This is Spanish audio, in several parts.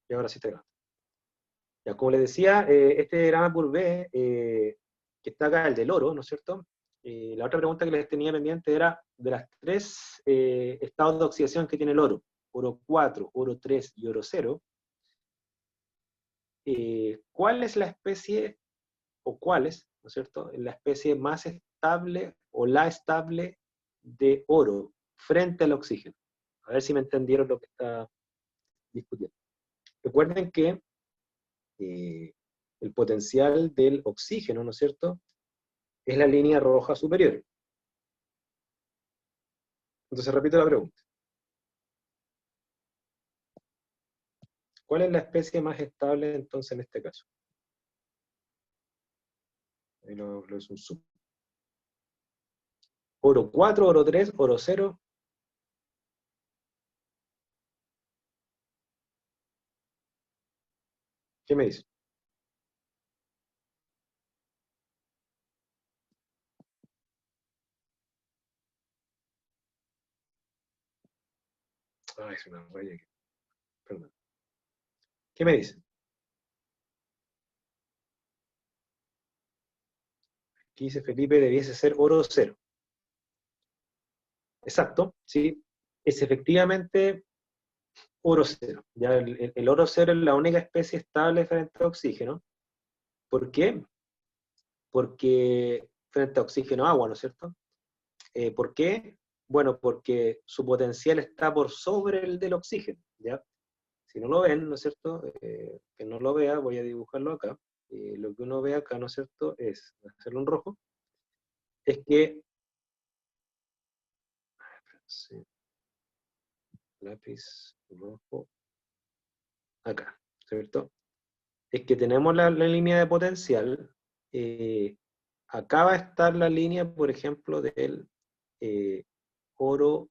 Y ahora sí está grabando. Ya, como les decía, este diagrama Courbet, que está acá, el del oro, ¿no es cierto? La otra pregunta que les tenía pendiente era de las tres estados de oxidación que tiene el oro 4, oro 3 y oro 0, ¿cuál es la especie, o cuál es, ¿no es cierto?, la especie más estable o la estable de oro frente al oxígeno? A ver si me entendieron lo que está discutiendo. Recuerden que el potencial del oxígeno, ¿no es cierto?, es la línea roja superior. Entonces repito la pregunta. ¿Cuál es la especie más estable entonces en este caso? Ahí lo es un sub. Oro 4, oro 3, oro 0. ¿Qué me dice? Ay, se me raya aquí. Perdón. ¿Qué me dice? Aquí dice Felipe, debiese ser oro 0. Exacto, sí. Es efectivamente oro 0. Ya el oro 0 es la única especie estable frente al oxígeno. ¿Por qué? Porque frente a oxígeno agua, ¿no es cierto? ¿Por qué? Bueno, porque su potencial está por sobre el del oxígeno, ¿ya? Si no lo ven, ¿no es cierto? Que no lo vea, voy a dibujarlo acá. Lo que uno ve acá, ¿no es cierto? Es, hacerlo en rojo, es que, sí, lápiz rojo, acá, ¿cierto? Es que tenemos la línea de potencial, acá va a estar la línea, por ejemplo, del oro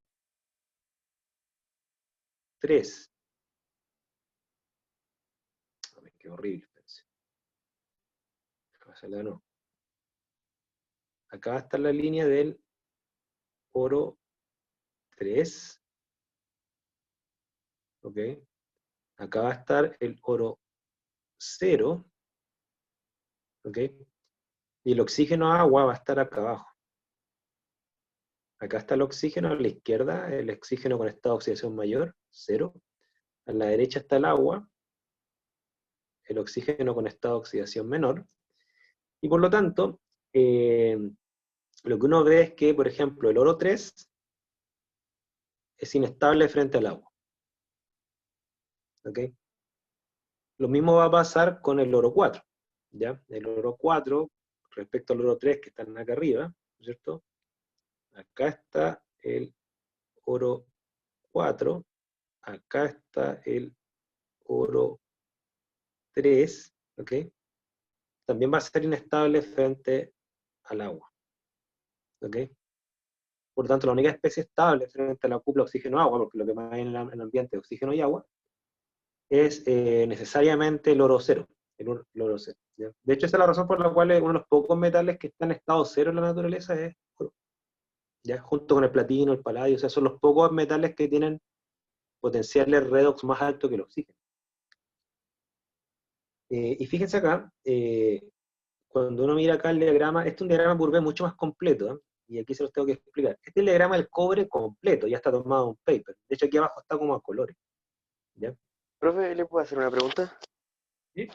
3. A ver, qué horrible, pensé. No. Acá va a estar la línea del oro 3, ¿ok? Acá va a estar el oro 0, ¿ok? Y el oxígeno agua va a estar acá abajo. Acá está el oxígeno a la izquierda, el oxígeno con estado de oxidación mayor, 0. A la derecha está el agua, el oxígeno con estado de oxidación menor. Y por lo tanto, lo que uno ve es que, por ejemplo, el oro 3 es inestable frente al agua. ¿Ok? Lo mismo va a pasar con el oro 4. ¿Ya? El oro 4, respecto al oro 3 que están acá arriba, ¿no es cierto? Acá está el oro 4, acá está el oro 3, ¿ok? También va a ser inestable frente al agua, ¿ok? Por lo tanto, la única especie estable frente a la cupla oxígeno-agua, porque lo que más hay en el ambiente es oxígeno y agua, es necesariamente el oro 0. El oro 0, ¿ya? De hecho, esa es la razón por la cual uno de los pocos metales que están en estado 0 en la naturaleza es oro, ¿ya? Junto con el platino, el paladio, o sea, son los pocos metales que tienen potenciales redox más altos que el oxígeno. Y fíjense acá, cuando uno mira acá el diagrama, este es un diagrama Courbet mucho más completo, ¿eh? Y aquí se los tengo que explicar. Este es el diagrama del cobre completo, ya está tomado en un paper. De hecho, aquí abajo está como a colores, ¿ya? Profe, ¿le puedo hacer una pregunta? ¿Sí?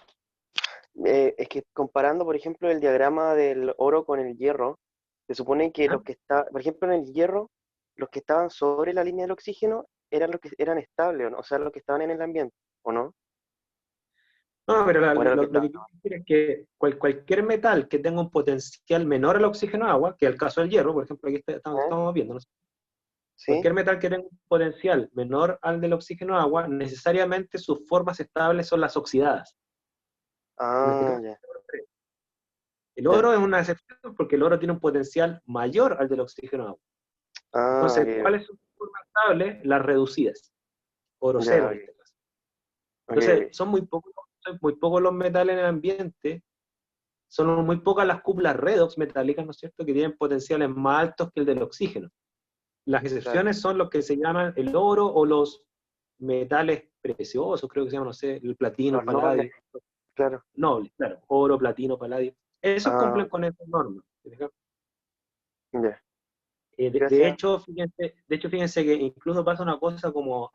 Es que comparando, por ejemplo, el diagrama del oro con el hierro, se supone que ¿Ya? los que está, por ejemplo, en el hierro, los que estaban sobre la línea del oxígeno eran los que eran estables, ¿no? O sea, los que estaban en el ambiente, ¿o no? No, pero ¿O era lo que lo estaba? que quiero decir es que cualquier metal que tenga un potencial menor al oxígeno agua, que es el caso del hierro, por ejemplo, aquí ¿Eh? estamos viendo, ¿no? ¿Sí? Cualquier metal que tenga un potencial menor al del oxígeno agua, necesariamente sus formas estables son las oxidadas. En este Ah, caso, ya, el ya. oro es una excepción porque el oro tiene un potencial mayor al del oxígeno agua. Ah, Entonces, ok, ¿cuáles son sus formas estables? Las reducidas. Oro ya, cero en ok, este caso. ok, Entonces, ok. son muy pocos los metales en el ambiente, son muy pocas las cúpulas redox metálicas, ¿no es cierto?, que tienen potenciales más altos que el del oxígeno. Las Claro, excepciones son los que se llaman el oro o los metales preciosos, creo que se llama, no sé, el platino, Los el nobles, paladio, claro. nobles, claro, oro, platino, paladio. Esos Ah, cumplen con esas normas. ¿Sí? ya. De Gracias. hecho, fíjense que incluso pasa una cosa como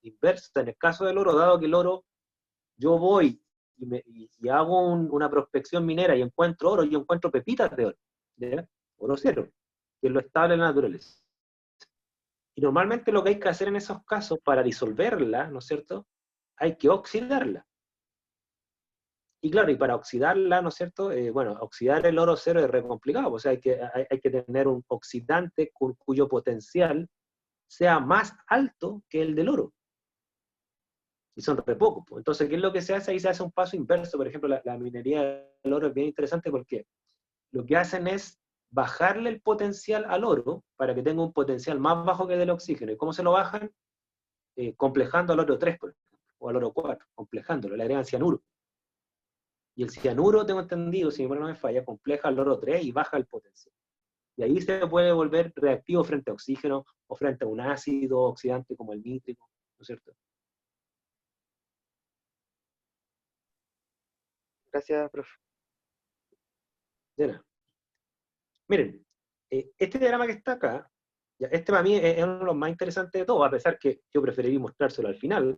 inversa. En el caso del oro, dado que el oro, yo voy y hago una prospección minera y encuentro oro, yo encuentro pepitas de oro, ¿ya? Oro cero, que es lo estable en la naturaleza. Y normalmente lo que hay que hacer en esos casos para disolverla, ¿no es cierto? Hay que oxidarla. Y claro, y para oxidarla, ¿no es cierto? Bueno, oxidar el oro cero es re complicado, o sea, hay que tener un oxidante cuyo potencial sea más alto que el del oro. Y son re pocos. Pues. Entonces, ¿qué es lo que se hace? Ahí se hace un paso inverso. Por ejemplo, la minería del oro es bien interesante porque lo que hacen es bajarle el potencial al oro para que tenga un potencial más bajo que el del oxígeno. ¿Y cómo se lo bajan? Complejando al oro 3, por ejemplo, o al oro 4, complejándolo, le agregan cianuro. Y el cianuro, tengo entendido, si mi memoria no me falla, compleja al oro 3 y baja el potencial. Y ahí se puede volver reactivo frente a oxígeno o frente a un ácido oxidante como el nítrico, ¿no es cierto? Gracias, profe. De nada. Miren, este diagrama que está acá, ya, este para mí es uno de los más interesantes de todos, a pesar que yo preferiría mostrárselo al final,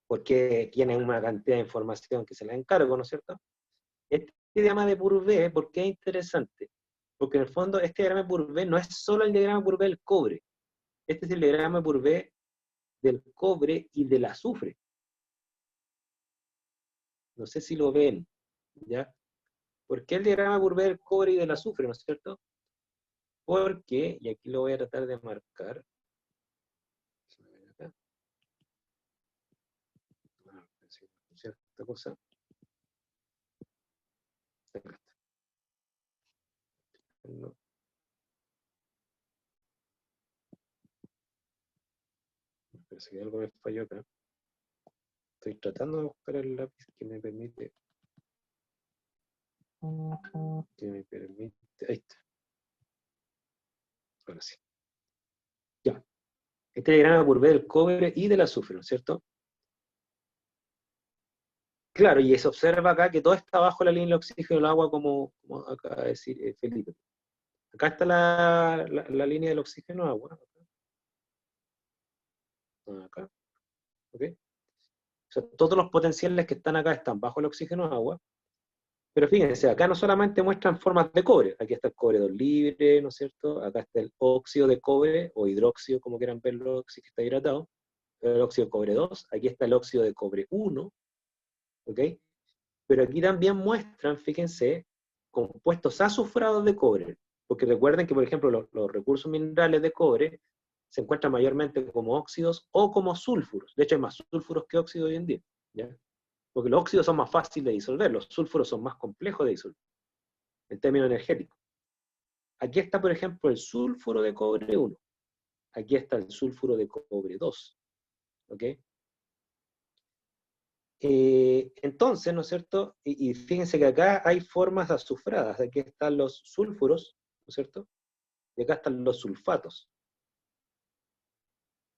porque tiene una cantidad de información que se la encargo, ¿no es cierto? Este diagrama de Purvé, ¿por qué es interesante? Porque en el fondo este diagrama de Purvé no es solo el diagrama de Purvé del cobre, este es el diagrama de Purvé del cobre y del azufre. No sé si lo ven, ¿ya? ¿Por qué el diagrama de Purvé del cobre y del azufre, ¿no es cierto? Porque, y aquí lo voy a tratar de marcar, acá, cierta cosa, acá está. No, pero si algo me falló acá. Estoy tratando de buscar el lápiz que me permite, ahí está, ahora sí. Ya, este diagrama Purvé del cobre y del azufre, ¿no es cierto? Claro, y se observa acá que todo está bajo la línea del oxígeno del agua, como acaba de decir Felipe. Acá está la línea del oxígeno agua, acá, ¿ok? O sea, todos los potenciales que están acá están bajo el oxígeno agua, pero fíjense, acá no solamente muestran formas de cobre, aquí está el cobre 2 libre, ¿no es cierto? Acá está el óxido de cobre, o hidróxido, como quieran verlo, si está hidratado, el óxido de cobre 2, aquí está el óxido de cobre 1, ¿ok? Pero aquí también muestran, fíjense, compuestos azufrados de cobre, porque recuerden que, por ejemplo, los recursos minerales de cobre se encuentran mayormente como óxidos o como sulfuros. De hecho, hay más sulfuros que óxidos hoy en día, ¿ya? Porque los óxidos son más fáciles de disolver, los sulfuros son más complejos de disolver, en términos energéticos. Aquí está, por ejemplo, el sulfuro de cobre 1. Aquí está el sulfuro de cobre 2. ¿Ok? Entonces, ¿no es cierto? Y fíjense que acá hay formas azufradas. Aquí están los sulfuros, ¿no es cierto? Y acá están los sulfatos.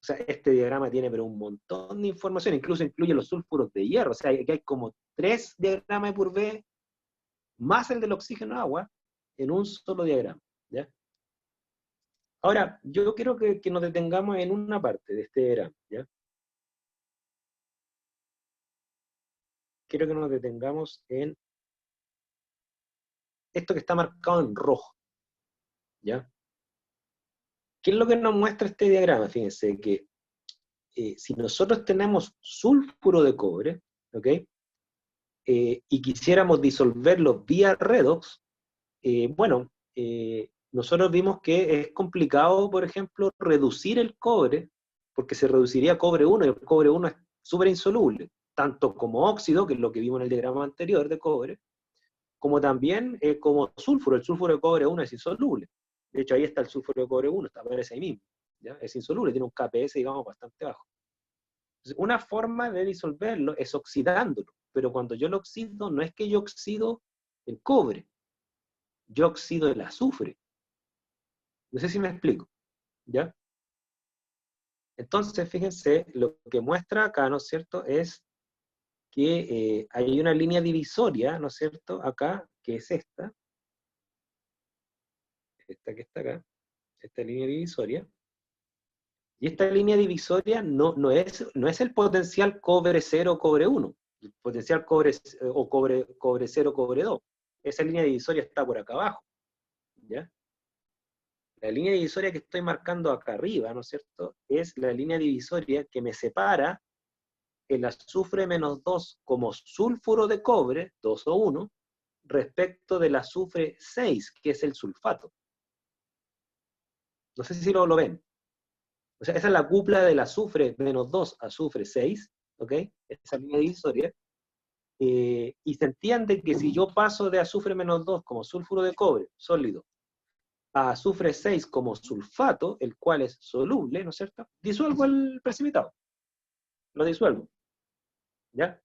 O sea, este diagrama tiene pero un montón de información, incluso incluye los sulfuros de hierro. O sea, aquí hay como 3 diagramas de Purvé, más el del oxígeno agua, en un solo diagrama. ¿Ya? Ahora, yo quiero que nos detengamos en una parte de este diagrama. ¿Ya? Quiero que nos detengamos en esto que está marcado en rojo. ¿Ya? ¿Qué es lo que nos muestra este diagrama? Fíjense que si nosotros tenemos sulfuro de cobre, ¿ok? Y quisiéramos disolverlo vía redox, bueno, nosotros vimos que es complicado, por ejemplo, reducir el cobre, porque se reduciría cobre 1 y el cobre 1 es súper insoluble, tanto como óxido, que es lo que vimos en el diagrama anterior de cobre, como también como sulfuro. El sulfuro de cobre 1 es insoluble. De hecho, ahí está el sulfuro de cobre 1, está aparece ahí mismo. ¿Ya? Es insoluble, tiene un KPS, digamos, bastante bajo. Entonces, una forma de disolverlo es oxidándolo, pero cuando yo lo oxido, no es que yo oxido el cobre, yo oxido el azufre. No sé si me explico, ¿ya? Entonces, fíjense, lo que muestra acá, ¿no es cierto?, es que hay una línea divisoria, ¿no es cierto?, acá, que es esta que está acá, esta línea divisoria, y esta línea divisoria no es el potencial cobre 0, cobre 1, el potencial cobre, o cobre 0, cobre 2, esa línea divisoria está por acá abajo, ¿ya? La línea divisoria que estoy marcando acá arriba, ¿no es cierto?, es la línea divisoria que me separa el azufre -2 como sulfuro de cobre, 2 o 1, respecto del azufre 6, que es el sulfato. No sé si lo ven. O sea, esa es la cupla del azufre -2, azufre 6, ¿ok? Esa línea divisoria. Y se entiende que si yo paso de azufre -2 como sulfuro de cobre, sólido, a azufre 6 como sulfato, el cual es soluble, ¿no es cierto?, disuelvo el precipitado. Lo disuelvo. ¿Ya?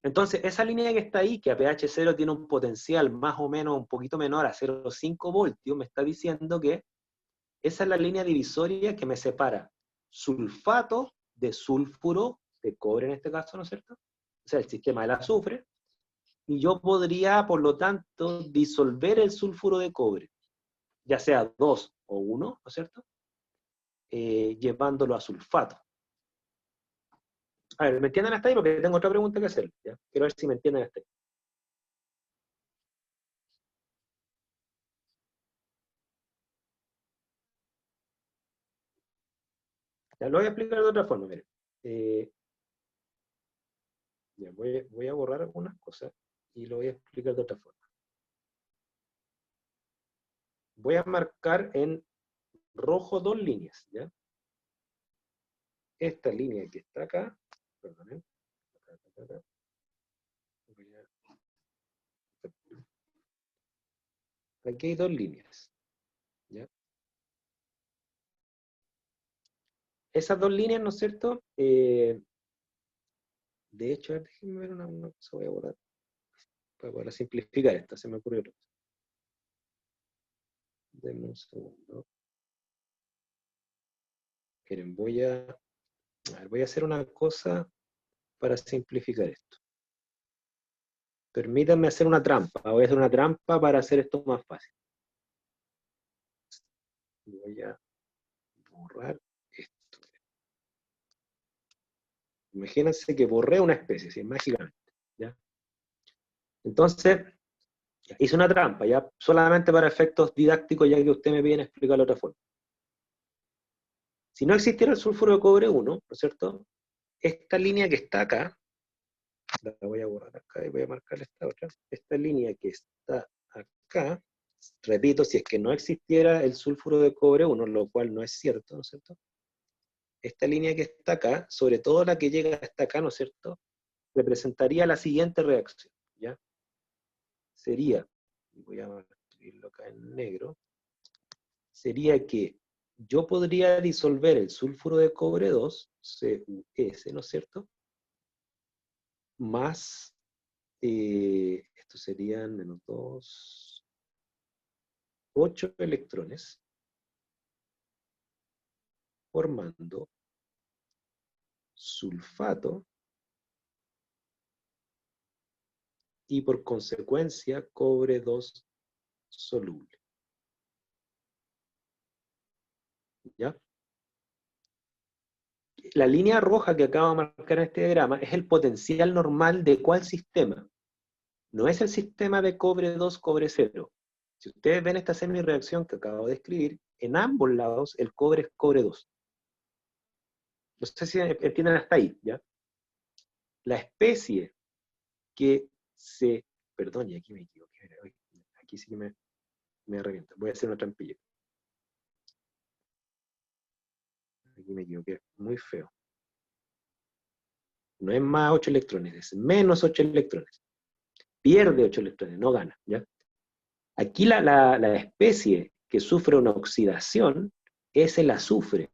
Entonces, esa línea que está ahí, que a pH 0 tiene un potencial más o menos un poquito menor a 0,5 voltios, me está diciendo que esa es la línea divisoria que me separa sulfato de sulfuro, de cobre en este caso, ¿no es cierto? O sea, el sistema del azufre, y yo podría, por lo tanto, disolver el sulfuro de cobre, ya sea 2 o 1, ¿no es cierto?, llevándolo a sulfato. A ver, ¿me entienden hasta ahí? Porque tengo otra pregunta que hacer, ¿ya? Quiero ver si me entienden hasta ahí. Ya lo voy a explicar de otra forma, miren. Ya, voy a borrar algunas cosas y lo voy a explicar de otra forma. Voy a marcar en rojo dos líneas, ¿ya? Esta línea que está acá, perdonen, acá. Aquí hay dos líneas, ¿ya? Esas dos líneas, ¿no es cierto? De hecho, déjenme ver una cosa, voy a borrar, para simplificar esto, se me ocurrió otra cosa. Denme un segundo. Miren, voy a hacer una cosa para simplificar esto. Permítanme hacer una trampa. Voy a hacer una trampa para hacer esto más fácil. Voy a borrar esto. Imagínense que borré una especie, ¿sí?, mágicamente, ¿ya? Entonces, hice una trampa, ya solamente para efectos didácticos, ya que usted me viene a explicar de otra forma. Si no existiera el sulfuro de cobre 1, ¿no es cierto?, esta línea que está acá, la voy a borrar acá y voy a marcar esta otra, esta línea que está acá, repito, si es que no existiera el sulfuro de cobre 1, lo cual no es cierto, ¿no es cierto?, esta línea que está acá, sobre todo la que llega hasta acá, ¿no es cierto?, representaría la siguiente reacción, ¿ya? Sería, voy a escribirlo acá en negro, sería que yo podría disolver el sulfuro de cobre 2, CuS, ¿no es cierto?, más, esto serían -2, 8 electrones, formando sulfato, y por consecuencia cobre 2 soluble. ¿Ya? La línea roja que acabo de marcar en este diagrama es el potencial normal de ¿cuál sistema? No es el sistema de cobre 2, cobre 0. Si ustedes ven esta semi-reacción que acabo de escribir, en ambos lados el cobre es cobre 2. No sé si entienden hasta ahí, ¿ya? La especie que se... Perdón, y aquí me equivoqué. Aquí sí que me revienta. Voy a hacer una trampilla. Aquí me equivoqué. Muy feo. No es más 8 electrones, es menos 8 electrones. Pierde 8 electrones, no gana, ¿ya? Aquí la especie que sufre una oxidación es el azufre.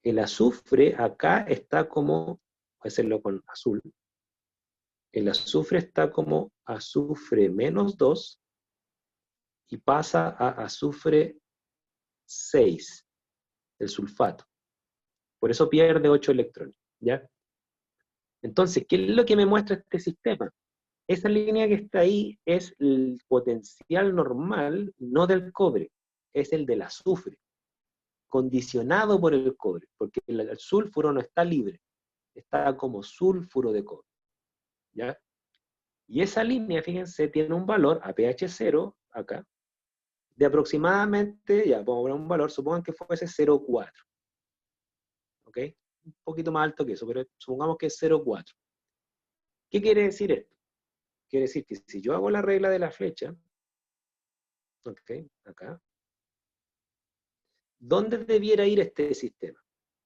El azufre acá está como, voy a hacerlo con azul, el azufre está como azufre -2 y pasa a azufre 6. el sulfato. Por eso pierde 8 electrones, ¿ya? Entonces, ¿qué es lo que me muestra este sistema? Esa línea que está ahí es el potencial normal, no del cobre, es el del azufre, condicionado por el cobre, porque el sulfuro no está libre, está como sulfuro de cobre, ¿ya? Y esa línea, fíjense, tiene un valor a pH 0, acá, de aproximadamente, ya, vamos a poner un valor, supongan que fuese 0,4, ¿ok? Un poquito más alto que eso, pero supongamos que es 0,4. ¿Qué quiere decir esto? Quiere decir que si yo hago la regla de la flecha, ¿ok? Acá, ¿dónde debiera ir este sistema?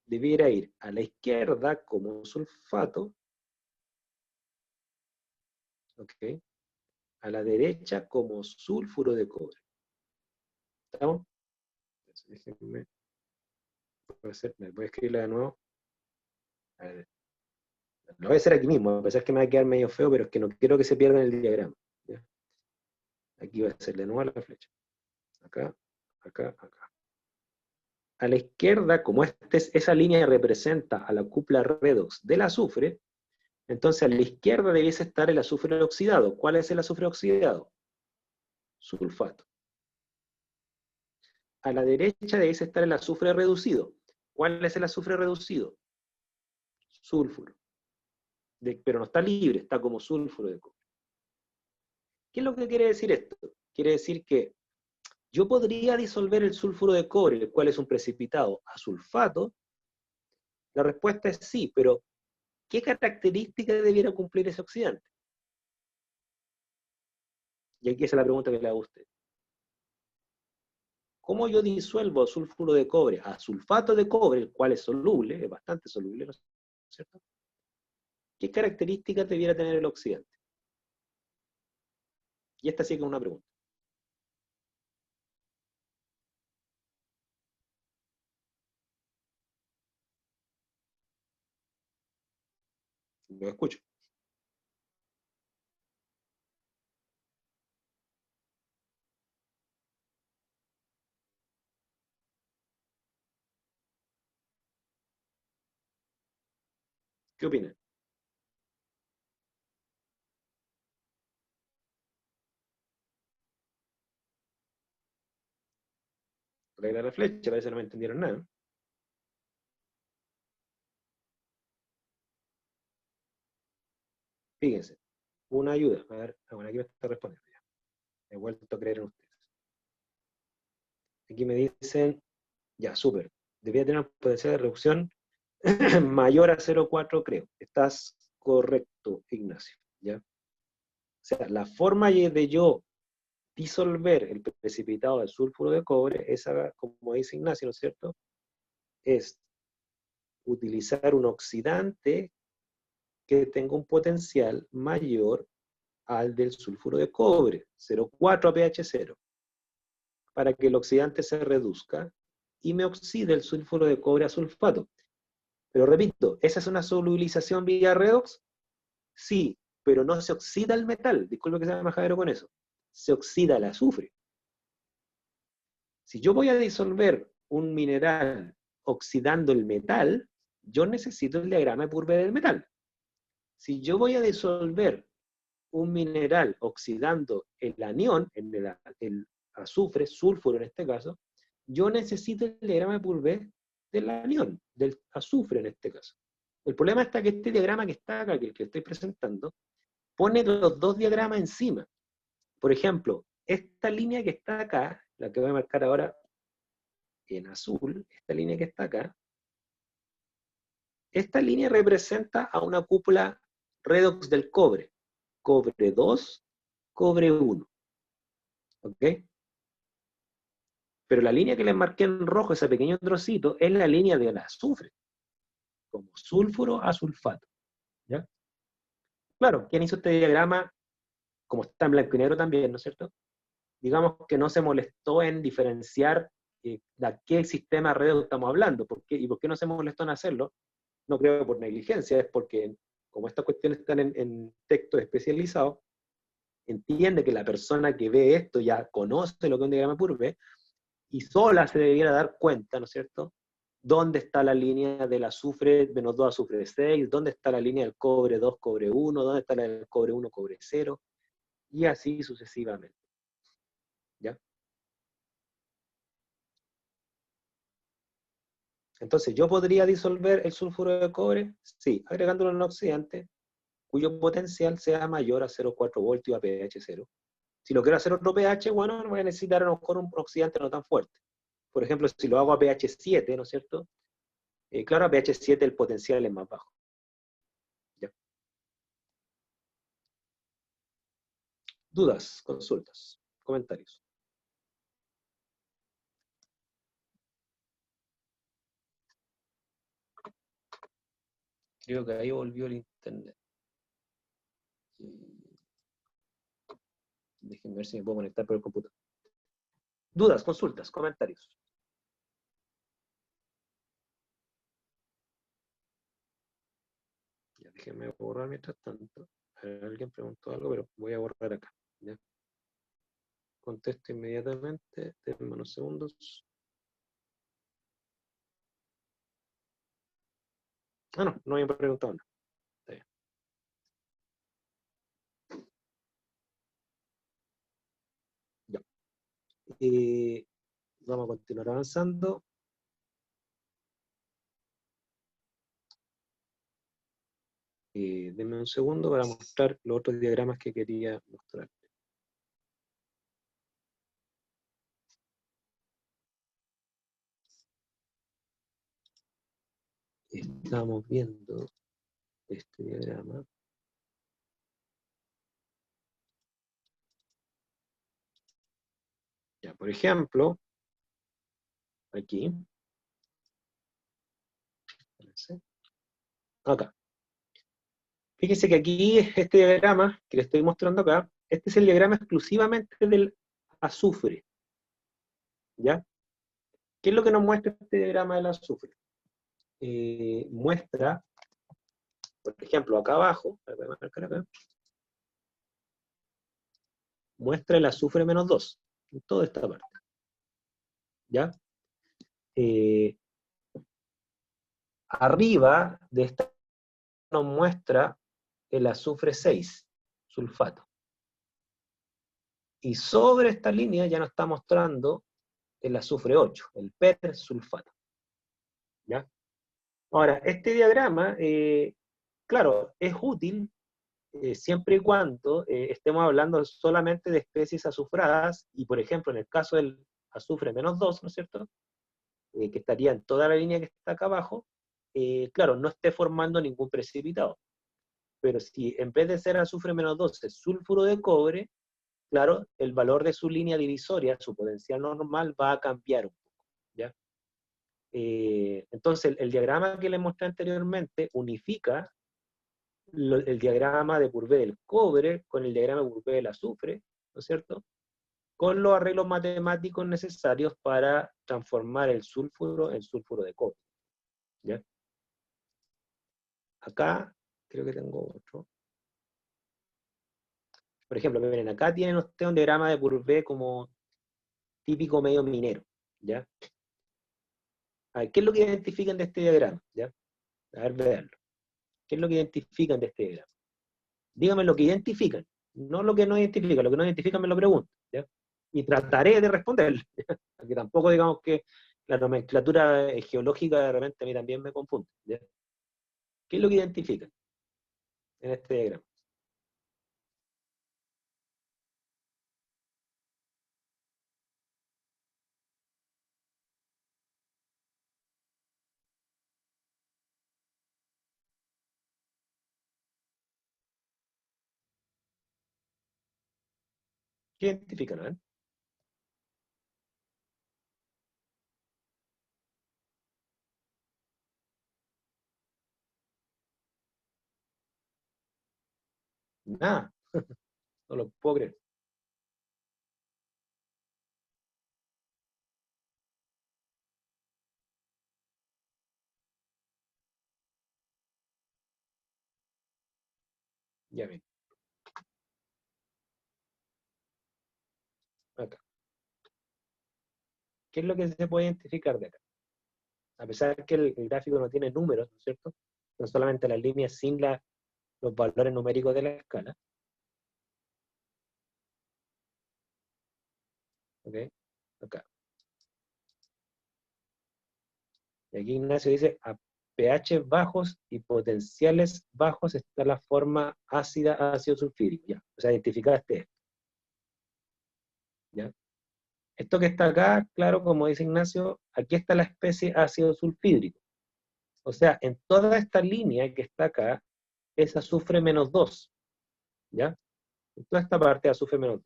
Debiera ir a la izquierda como sulfato, ¿ok? A la derecha como sulfuro de cobre. ¿Estamos? Déjenme, voy a escribirla de nuevo. A ver, lo voy a hacer aquí mismo, a pesar que me va a quedar medio feo, pero es que no quiero que se pierda en el diagrama, ¿ya? Aquí voy a hacer de nuevo la flecha. Acá, acá, acá. A la izquierda, como esa línea representa a la cúpula redox del azufre, entonces a la izquierda debiese estar el azufre oxidado. ¿Cuál es el azufre oxidado? Sulfato. A la derecha debiese estar el azufre reducido. ¿Cuál es el azufre reducido? Sulfuro. Pero no está libre, está como sulfuro de cobre. ¿Qué es lo que quiere decir esto? Quiere decir que yo podría disolver el sulfuro de cobre, el cual es un precipitado, a sulfato. La respuesta es sí, pero ¿qué característica debiera cumplir ese oxidante? Y aquí es la pregunta que le hago a usted. ¿Cómo yo disuelvo sulfuro de cobre a sulfato de cobre, el cual es soluble, es bastante soluble, ¿no es cierto? ¿Qué características debiera tener el oxidante? Y esta sí que es una pregunta. Lo escucho. ¿Qué opinan? Regla la flecha, parece que no me entendieron nada. Fíjense, una ayuda. A ver, bueno, aquí me está respondiendo ya. He vuelto a creer en ustedes. Aquí me dicen, ya, súper. Debía tener un potencial de reducción mayor a 0,4, creo. Estás correcto, Ignacio. ¿Ya? O sea, la forma de yo disolver el precipitado del sulfuro de cobre, esa, como dice Ignacio, ¿no es cierto? Es utilizar un oxidante que tenga un potencial mayor al del sulfuro de cobre, 0,4 a pH 0, para que el oxidante se reduzca y me oxide el sulfuro de cobre a sulfato. Pero repito, ¿esa es una solubilización vía redox? Sí, pero no se oxida el metal. Disculpe que sea majadero con eso. Se oxida el azufre. Si yo voy a disolver un mineral oxidando el metal, yo necesito el diagrama de Purbe del metal. Si yo voy a disolver un mineral oxidando el anión, el azufre, sulfuro en este caso, yo necesito el diagrama de Purbe del anión, del azufre en este caso. El problema está que este diagrama que está acá, que el que estoy presentando, pone los dos diagramas encima. Por ejemplo, esta línea que está acá, la que voy a marcar ahora en azul, esta línea que está acá, esta línea representa a una cúpula redox del cobre. Cobre 2, cobre 1. ¿Ok? Pero la línea que les marqué en rojo, ese pequeño trocito, es la línea del azufre, como sulfuro a sulfato. ¿Ya? Claro, quien hizo este diagrama, como está en blanco y negro también, ¿no es cierto? Digamos que no se molestó en diferenciar de qué sistema redox estamos hablando. ¿Y por qué no se molestó en hacerlo? No creo por negligencia, es porque como estas cuestiones están en textos especializados, entiende que la persona que ve esto ya conoce lo que es un diagrama Purbe y sola se debiera dar cuenta, ¿no es cierto?, ¿Dónde está la línea del azufre menos 2 azufre 6? ¿Dónde está la línea del cobre 2 cobre 1? ¿Dónde está la del cobre 1 cobre 0? Y así sucesivamente. ¿Ya? Entonces, ¿yo podría disolver el sulfuro de cobre? Sí, agregándolo en un oxidante cuyo potencial sea mayor a 0,4 voltios a pH 0. Si lo quiero hacer otro pH, bueno, voy a necesitar a lo mejor un oxidante no tan fuerte. Por ejemplo, si lo hago a pH 7, ¿no es cierto? Claro, a pH 7 el potencial es más bajo. ¿Ya? ¿Dudas, consultas, comentarios? Creo que ahí volvió el internet. Déjenme ver si me puedo conectar por el computador. ¿Dudas, consultas, comentarios? Ya, déjenme borrar mientras tanto. Alguien preguntó algo, pero voy a borrar acá. ¿Ya? Contesto inmediatamente. Denme unos segundos. Ah, no, no había preguntado nada. Está bien. Ya. Vamos a continuar avanzando. Denme un segundo para mostrar los otros diagramas que quería mostrar. Estamos viendo este diagrama. Ya, por ejemplo, aquí, acá. Fíjese que aquí, este diagrama que le estoy mostrando acá, este es el diagrama exclusivamente del azufre. ¿Ya? ¿Qué es lo que nos muestra este diagrama del azufre? Muestra, por ejemplo, acá abajo, voy a marcar acá, muestra el azufre menos 2, en toda esta parte. ¿Ya? Eh, Arriba de esta nos muestra el azufre 6, sulfato. Y sobre esta línea ya nos está mostrando el azufre 8, el persulfato. ¿Ya? Ahora, este diagrama, claro, es útil siempre y cuando estemos hablando solamente de especies azufradas, y por ejemplo, en el caso del azufre menos 2, ¿no es cierto? Que estaría en toda la línea que está acá abajo, claro, no esté formando ningún precipitado. Pero si en vez de ser azufre menos 2 es sulfuro de cobre, claro, el valor de su línea divisoria, su potencial normal, va a cambiar un poco. ¿Ya? Entonces, el diagrama que les mostré anteriormente unifica el diagrama de Courbet del cobre con el diagrama de Courbet del azufre, ¿no es cierto? Con los arreglos matemáticos necesarios para transformar el sulfuro en sulfuro de cobre. ¿Ya? Acá, creo que tengo otro. Por ejemplo, miren, acá tienen ustedes un diagrama de Courbet como típico medio minero. ¿Ya? A ver, ¿qué es lo que identifican de este diagrama? ¿Ya? A ver, veanlo. ¿Qué es lo que identifican de este diagrama? Díganme lo que identifican, no lo que no identifican. Lo que no identifican me lo preguntan. ¿Ya? Y trataré de responder. Porque tampoco digamos que la nomenclatura geológica de repente a mí también me confunde. ¿Ya? ¿Qué es lo que identifican en este diagrama? ¿Qué identifican? ¿Eh? Nada, no lo puedo creer. Ya ven, acá. ¿Qué es lo que se puede identificar de acá? A pesar que el gráfico no tiene números, ¿no es cierto? Son solamente las líneas sin los valores numéricos de la escala. ¿Ok? Acá. Y aquí Ignacio dice, a pH bajos y potenciales bajos está la forma ácida ácido sulfídrico. Ya, o sea, identificaste esto. ¿Ya? Esto que está acá, claro, como dice Ignacio, aquí está la especie ácido sulfídrico. O sea, en toda esta línea que está acá, es azufre -2. ¿Ya? En toda esta parte azufre -2.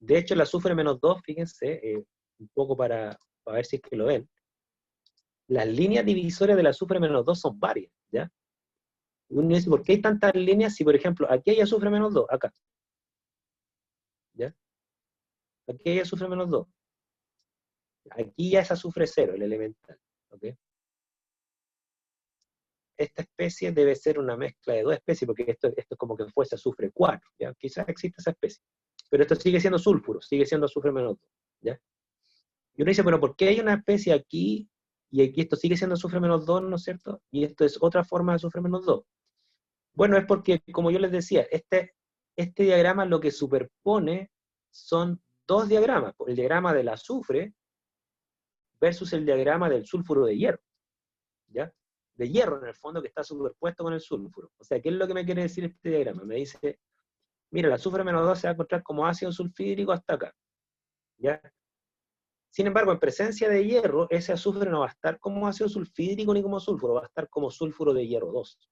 De hecho, el azufre -2, fíjense, un poco para ver si es que lo ven, las líneas divisorias del azufre -2 son varias, ¿ya? Uno dice, ¿por qué hay tantas líneas si, por ejemplo, aquí hay azufre -2, acá, ¿ya? Aquí hay azufre -2. Aquí ya es azufre 0, el elemental, ¿ok? Esta especie debe ser una mezcla de dos especies, porque esto es como que fuese azufre 4, ¿ya? Quizás exista esa especie. Pero esto sigue siendo sulfuro, sigue siendo azufre -2, ¿ya? Y uno dice, pero ¿por qué hay una especie aquí y aquí esto sigue siendo azufre -2, ¿no es cierto? Y esto es otra forma de azufre -2. Bueno, es porque, como yo les decía, este diagrama lo que superpone son dos diagramas, el diagrama del azufre versus el diagrama del sulfuro de hierro, ¿ya? De hierro, en el fondo, que está superpuesto con el sulfuro. O sea, ¿qué es lo que me quiere decir este diagrama? Me dice, mira, el azufre -2 se va a encontrar como ácido sulfídrico hasta acá, ¿ya? Sin embargo, en presencia de hierro, ese azufre no va a estar como ácido sulfídrico ni como sulfuro, va a estar como sulfuro de hierro 2.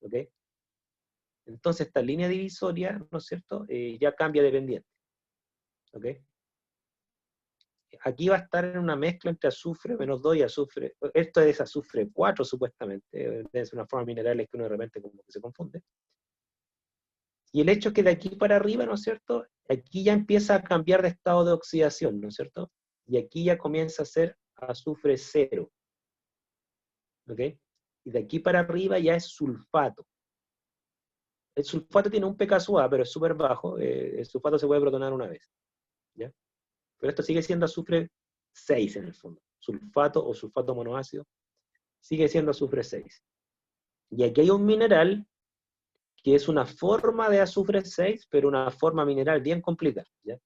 ¿Ok? Entonces, esta línea divisoria, ¿no es cierto?, ya cambia de pendiente. ¿Ok? Aquí va a estar en una mezcla entre azufre -2 y azufre. Esto es azufre 4, supuestamente. Es una forma mineral que uno de repente como que se confunde. Y el hecho es que de aquí para arriba, ¿no es cierto?, aquí ya empieza a cambiar de estado de oxidación, ¿no es cierto? Y aquí ya comienza a ser azufre 0. ¿Ok? Y de aquí para arriba ya es sulfato. El sulfato tiene un pKa, pero es súper bajo. El sulfato se puede protonar una vez, ¿ya? Pero esto sigue siendo azufre 6 en el fondo. Sulfato o sulfato monoácido sigue siendo azufre 6. Y aquí hay un mineral que es una forma de azufre 6, pero una forma mineral bien complicada, ¿ya?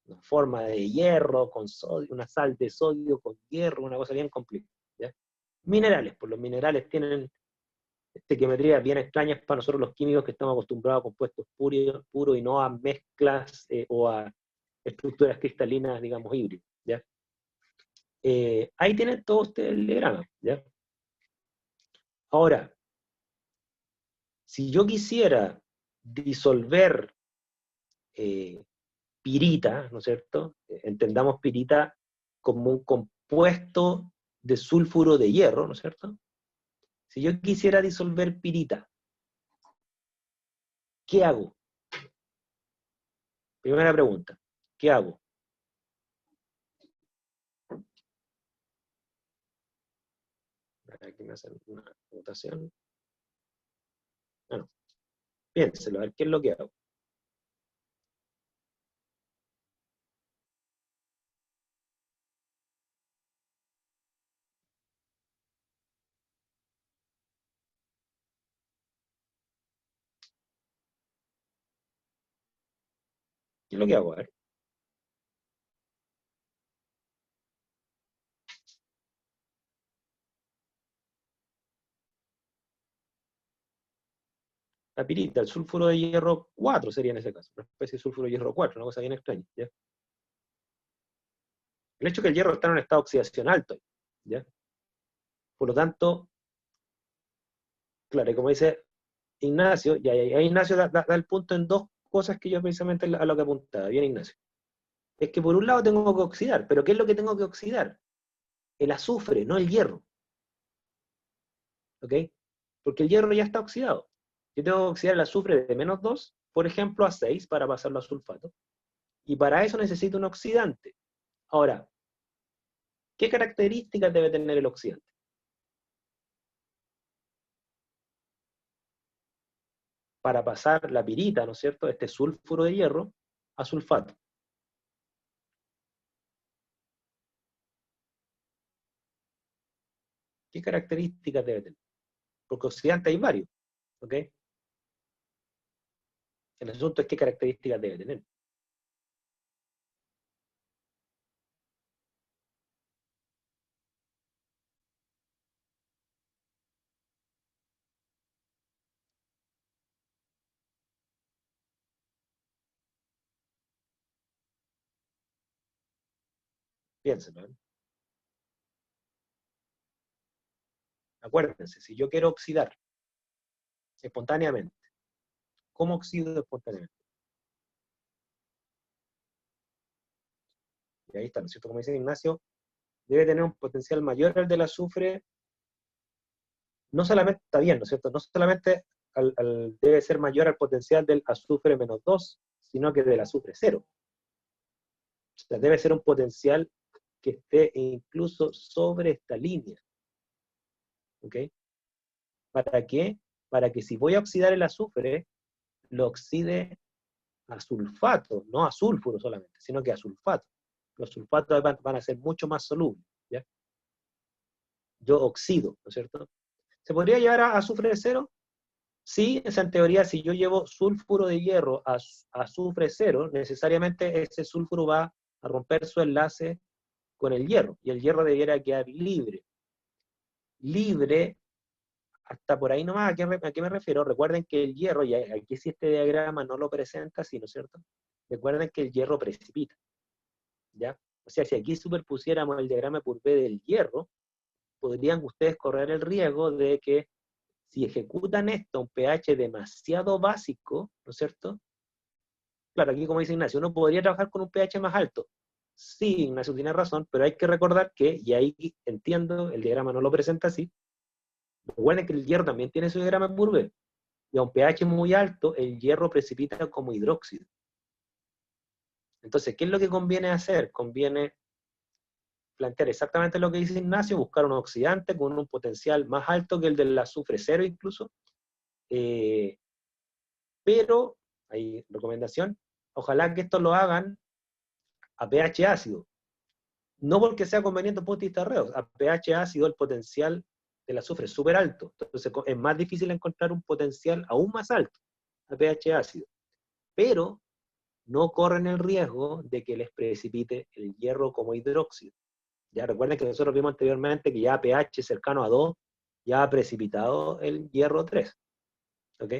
Una forma de hierro con sodio, una sal de sodio con hierro, una cosa bien complicada, ¿ya? Minerales, pues los minerales tienen geometrías bien extrañas para nosotros los químicos que estamos acostumbrados a compuestos puros y no a mezclas o a estructuras cristalinas, digamos, híbridas, ¿ya? Ahí tienen todo ustedes el diagrama, ¿ya? Ahora, si yo quisiera disolver pirita, ¿no es cierto? Entendamos pirita como un compuesto de sulfuro de hierro, ¿no es cierto? Si yo quisiera disolver pirita, ¿qué hago? Primera pregunta, ¿qué hago? Aquí me hacen una votación. Bueno, piénselo, a ver qué es lo que hago. ¿Qué es lo que hago? A ver. La pirita, el sulfuro de hierro 4 sería en ese caso, una especie de sulfuro de hierro 4, una cosa bien extraña, ¿ya? El hecho es que el hierro está en un estado de oxidación alto, ¿ya? Por lo tanto, claro, y como dice Ignacio, ya, Ignacio da el punto en dos cosas que yo precisamente a lo que apuntaba, bien Ignacio. Es que por un lado tengo que oxidar, pero ¿qué es lo que tengo que oxidar? El azufre, no el hierro, ¿ok? Porque el hierro ya está oxidado. Yo tengo que oxidar el azufre de -2, por ejemplo, a 6 para pasarlo a sulfato, y para eso necesito un oxidante. Ahora, ¿qué características debe tener el oxidante? Para pasar la pirita, ¿no es cierto?, este sulfuro de hierro, a sulfato. ¿Qué características debe tener? Porque oxidante hay varios, ¿ok? El asunto es qué características debe tener. Piénsenlo, ¿eh? Acuérdense, si yo quiero oxidar espontáneamente, ¿cómo oxido espontáneamente? Y ahí está, ¿no es cierto? Como dice Ignacio, debe tener un potencial mayor al del azufre, no solamente, está bien, ¿no es cierto? No solamente debe ser mayor al potencial del azufre menos 2, sino que del azufre 0. O sea, debe ser un potencial que esté incluso sobre esta línea. ¿Ok? ¿Para qué? Para que si voy a oxidar el azufre, lo oxide a sulfato, no a sulfuro solamente, sino que a sulfato. Los sulfatos van a ser mucho más solubles. ¿Ya? Yo oxido, ¿no es cierto? ¿Se podría llevar a azufre 0? Sí, esa en teoría, si yo llevo sulfuro de hierro a azufre 0, necesariamente ese sulfuro va a romper su enlace con el hierro, y el hierro debiera quedar libre. Libre, hasta por ahí nomás, ¿a qué me refiero? Recuerden que el hierro, y aquí si este diagrama no lo presenta así, ¿no es cierto? Recuerden que el hierro precipita, ¿ya? O sea, si aquí superpusiéramos el diagrama Purvé del hierro, podrían ustedes correr el riesgo de que si ejecutan esto a un pH demasiado básico, ¿no es cierto? Claro, aquí como dice Ignacio, uno podría trabajar con un pH más alto. Sí, Ignacio tiene razón, pero hay que recordar que, y ahí entiendo, el diagrama no lo presenta así, recuerden que el hierro también tiene su diagrama Purvé, y a un pH muy alto, el hierro precipita como hidróxido. Entonces, ¿qué es lo que conviene hacer? Conviene plantear exactamente lo que dice Ignacio, buscar un oxidante con un potencial más alto que el del azufre 0 incluso, eh, pero, hay recomendación, ojalá que esto lo hagan a pH ácido. No porque sea conveniente desde el punto de vista reos, a pH ácido el potencial del azufre es súper alto. Entonces es más difícil encontrar un potencial aún más alto a pH ácido. Pero no corren el riesgo de que les precipite el hierro como hidróxido. Ya recuerden que nosotros vimos anteriormente que ya a pH cercano a 2 ya ha precipitado el hierro 3. ¿Ok?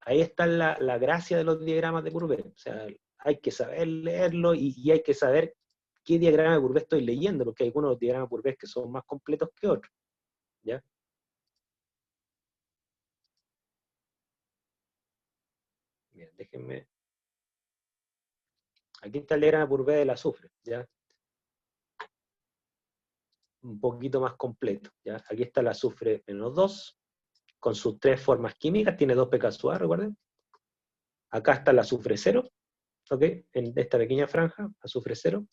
Ahí está la gracia de los diagramas de Courbet. O sea, hay que saber leerlo y hay que saber qué diagrama de Courbet estoy leyendo, porque hay algunos diagramas de Courbet que son más completos que otros. ¿Ya? Bien, déjenme. Aquí está el diagrama de Courbet del azufre, ¿ya? Un poquito más completo, ¿ya? Aquí está el azufre menos 2, con sus 3 formas químicas, tiene 2 pKa, recuerden. Acá está el azufre 0, ¿ok? En esta pequeña franja, azufre 0.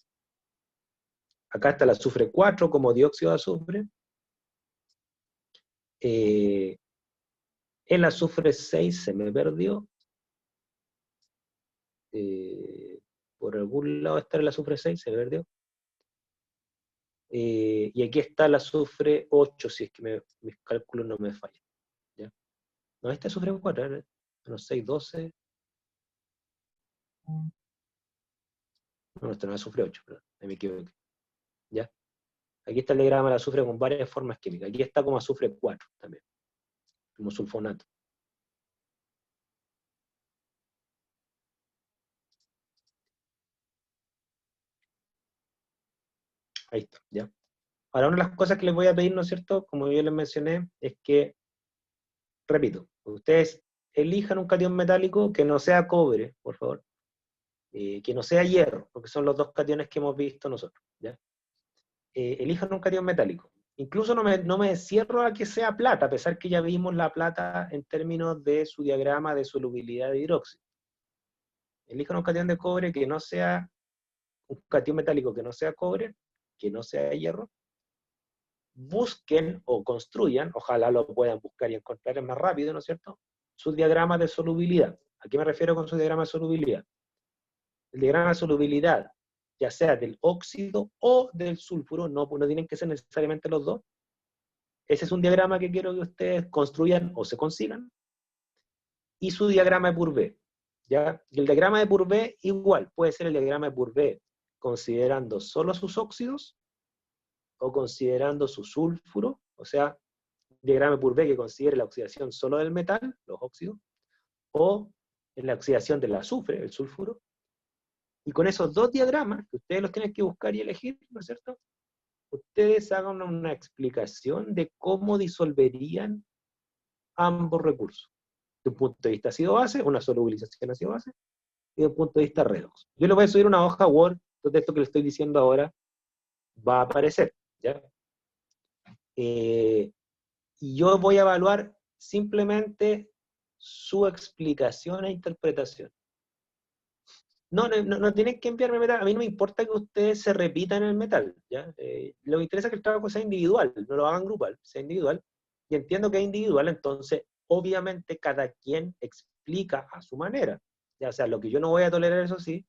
Acá está el azufre 4 como dióxido de azufre. El azufre 6 se me perdió. Por algún lado está el azufre 6, se me perdió. Y aquí está el azufre 8, si es que mis cálculos no me fallan. ¿Ya? No, este es azufre 4, menos 6, 12. No, este no es azufre 8, perdón, me equivoqué. ¿Ya? Aquí está el diagrama del azufre con varias formas químicas. Aquí está como azufre 4 también, como sulfonato. Ahí está, ¿ya? Ahora, una de las cosas que les voy a pedir, ¿no es cierto? Como yo les mencioné, es que, repito, ustedes elijan un catión metálico que no sea cobre, por favor, que no sea hierro, porque son los dos cationes que hemos visto nosotros, ¿ya? Elijan un catión metálico. Incluso no me cierro a que sea plata, a pesar que ya vimos la plata en términos de su diagrama de solubilidad de hidróxido. Elijan un catión de cobre que no sea, un catión metálico que no sea cobre, que no sea hierro. Busquen o construyan, ojalá lo puedan buscar y encontrar más rápido, ¿no es cierto?, sus diagramas de solubilidad. ¿A qué me refiero con su diagrama de solubilidad? El diagrama de solubilidad ya sea del óxido o del sulfuro, no tienen que ser necesariamente los dos. Ese es un diagrama que quiero que ustedes construyan o se consigan. Y su diagrama de Purvé, ¿ya? Y el diagrama de Purvé igual, puede ser el diagrama de Purvé considerando solo sus óxidos o considerando su sulfuro, o sea, diagrama de Purvé que considere la oxidación solo del metal, los óxidos, o en la oxidación del azufre, el sulfuro. Y con esos dos diagramas, que ustedes los tienen que buscar y elegir, ¿no es cierto? Ustedes hagan una explicación de cómo disolverían ambos recursos. De un punto de vista ácido-base, una solubilización ácido-base, y de un punto de vista redox. Yo les voy a subir una hoja Word, donde esto que les estoy diciendo ahora va a aparecer, ¿ya? Y yo voy a evaluar simplemente su explicación e interpretación. No tienen que enviarme metal, a mí no me importa que ustedes se repitan en el metal, ¿ya? Lo que interesa es que el trabajo sea individual, no lo hagan grupal, sea individual, y entiendo que es individual, entonces obviamente cada quien explica a su manera, ya, o sea, lo que yo no voy a tolerar, eso sí,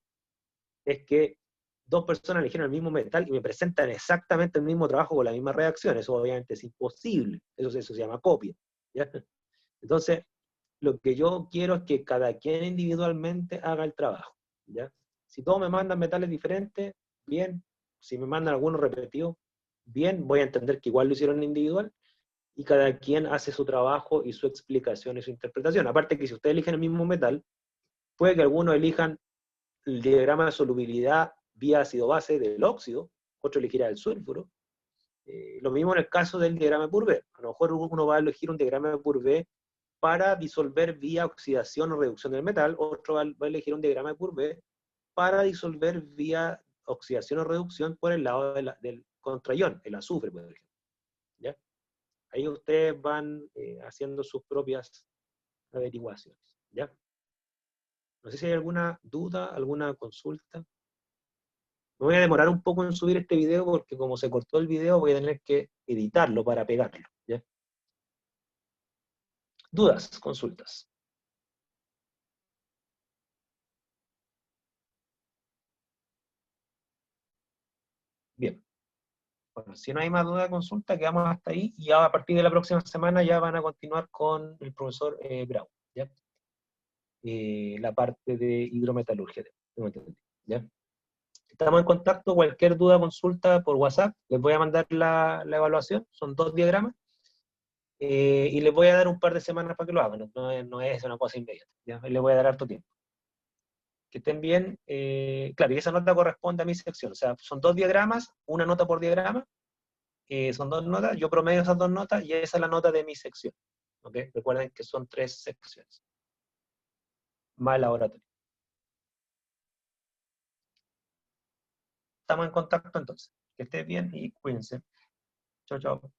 es que dos personas eligieron el mismo metal y me presentan exactamente el mismo trabajo con la misma reacción, eso obviamente es imposible, eso se llama copia, ¿ya? Entonces, lo que yo quiero es que cada quien individualmente haga el trabajo, ¿ya? Si todos me mandan metales diferentes, bien. Si me mandan algunos repetidos, bien. Voy a entender que igual lo hicieron individual, y cada quien hace su trabajo y su explicación y su interpretación. Aparte que si ustedes eligen el mismo metal, puede que algunos elijan el diagrama de solubilidad vía ácido-base del óxido, otro elegirá el sulfuro. Lo mismo en el caso del diagrama de Purvé. A lo mejor uno va a elegir un diagrama de Purvé para disolver vía oxidación o reducción del metal, otro va a elegir un diagrama de Purvé para disolver vía oxidación o reducción por el lado del contraión, el azufre, por ejemplo. ¿Ya? Ahí ustedes van haciendo sus propias averiguaciones. ¿Ya? No sé si hay alguna duda, alguna consulta. Me voy a demorar un poco en subir este video porque como se cortó el video voy a tener que editarlo para pegarlo. ¿Ya? Dudas, consultas. Bien. Bueno, si no hay más duda de consulta, quedamos hasta ahí y ya a partir de la próxima semana ya van a continuar con el profesor Grau, ¿ya? La parte de hidrometalurgia, tengo entendido, ¿ya? Estamos en contacto, cualquier duda, consulta por WhatsApp, les voy a mandar la evaluación, son 2 diagramas, y les voy a dar un par de semanas para que lo hagan, no es una cosa inmediata, ¿ya? Les voy a dar harto tiempo. Que estén bien, claro, y esa nota corresponde a mi sección, o sea, son 2 diagramas, una nota por diagrama, son 2 notas, yo promedio esas 2 notas y esa es la nota de mi sección. ¿Okay? Recuerden que son 3 secciones, más el laboratorio. Estamos en contacto entonces. Que estés bien y cuídense. Chao, chao.